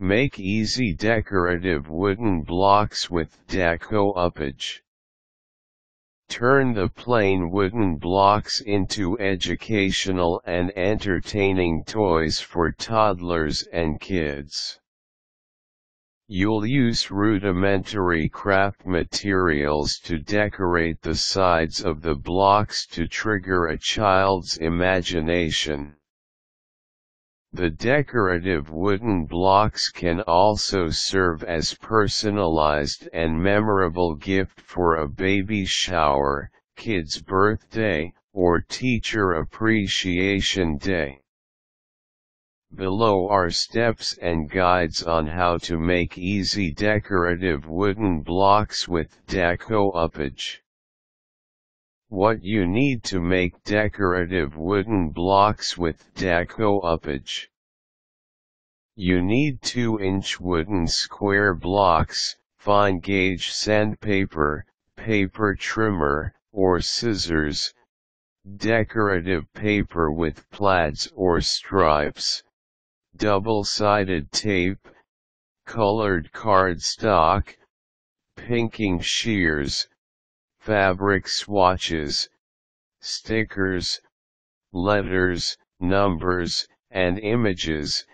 Make easy decorative wooden blocks with decoupage. Turn the plain wooden blocks into educational and entertaining toys for toddlers and kids. You'll use rudimentary craft materials to decorate the sides of the blocks to trigger a child's imagination. The decorative wooden blocks can also serve as personalized and memorable gift for a baby shower, kid's birthday, or teacher appreciation day. Below are steps and guides on how to make easy decorative wooden blocks with decoupage. What you need to make decorative wooden blocks with decoupage. You need 2-inch wooden square blocks, fine gauge sandpaper, paper trimmer, or scissors, decorative paper with plaids or stripes, double-sided tape, colored cardstock, pinking shears, fabric swatches, stickers, letters, numbers, and images,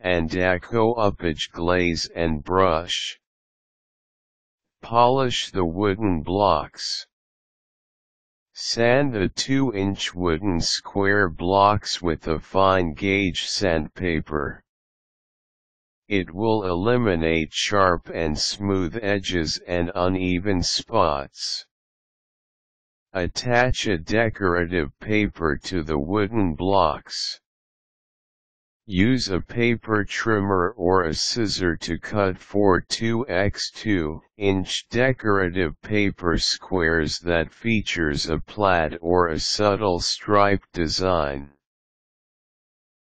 and decoupage glaze and brush. Polish the wooden blocks. Sand the 2-inch wooden square blocks with a fine gauge sandpaper. It will eliminate sharp and smooth edges and uneven spots. Attach a decorative paper to the wooden blocks. Use a paper trimmer or a scissor to cut 4 2x2-inch decorative paper squares that features a plaid or a subtle striped design.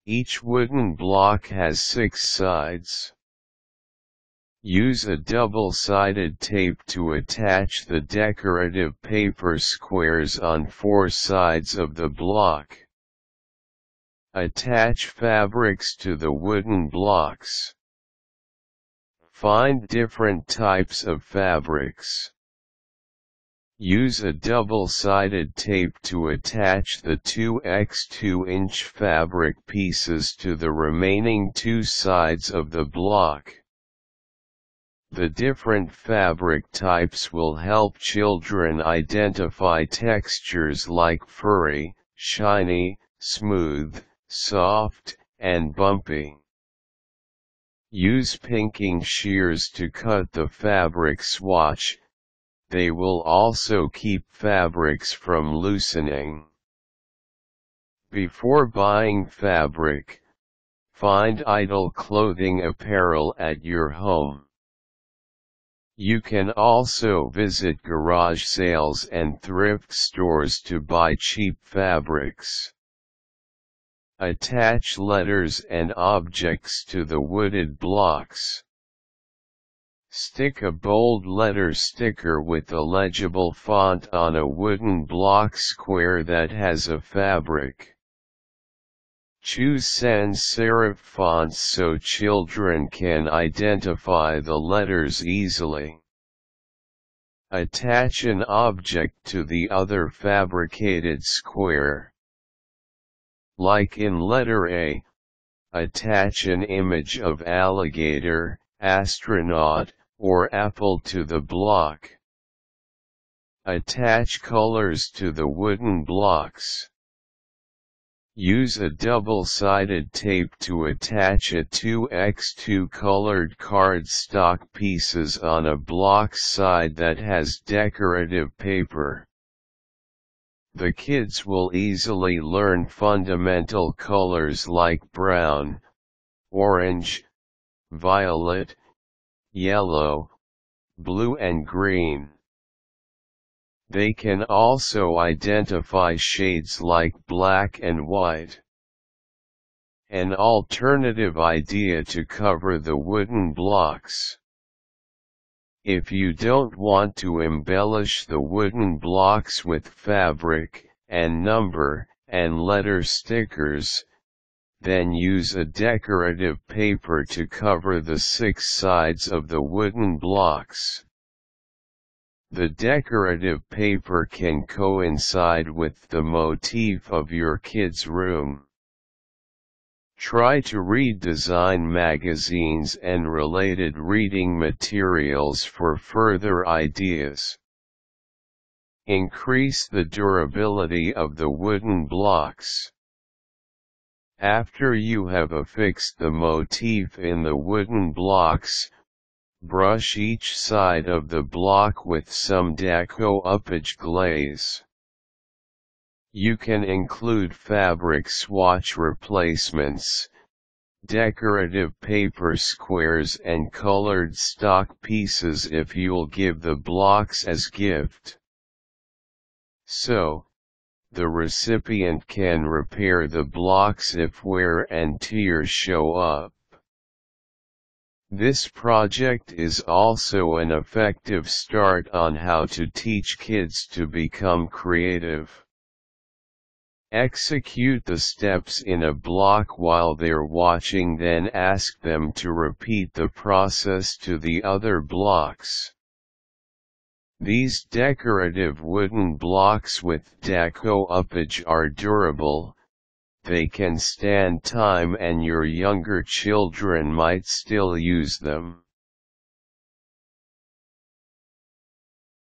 Each wooden block has 6 sides. Use a double-sided tape to attach the decorative paper squares on 4 sides of the block. Attach fabrics to the wooden blocks. Find different types of fabrics. Use a double-sided tape to attach the 2x2-inch fabric pieces to the remaining 2 sides of the block. The different fabric types will help children identify textures like furry, shiny, smooth, soft, and bumpy. Use pinking shears to cut the fabric swatch. They will also keep fabrics from loosening. Before buying fabric, find idle clothing apparel at your home. You can also visit garage sales and thrift stores to buy cheap fabrics. Attach letters and objects to the wooded blocks. Stick a bold letter sticker with a legible font on a wooden block square that has a fabric. Choose sans serif fonts so children can identify the letters easily. Attach an object to the other fabricated square. Like in letter A, attach an image of alligator, astronaut, or apple to the block. Attach colors to the wooden blocks. Use a double-sided tape to attach a 2x2 colored cardstock pieces on a block side that has decorative paper. The kids will easily learn fundamental colors like brown, orange, violet, yellow, blue and green. They can also identify shades like black and white. An alternative idea to cover the wooden blocks. If you don't want to embellish the wooden blocks with fabric, and number, and letter stickers, then use a decorative paper to cover the 6 sides of the wooden blocks. The decorative paper can coincide with the motif of your kid's room. Try to read design magazines and related reading materials for further ideas. Increase the durability of the wooden blocks. After you have affixed the motif in the wooden blocks, brush each side of the block with some decoupage glaze. You can include fabric swatch replacements, decorative paper squares and colored stock pieces if you'll give the blocks as gift. So, the recipient can repair the blocks if wear and tear show up. This project is also an effective start on how to teach kids to become creative. Execute the steps in a block while they're watching, then ask them to repeat the process to the other blocks. These decorative wooden blocks with decoupage are durable, they can stand time, and your younger children might still use them.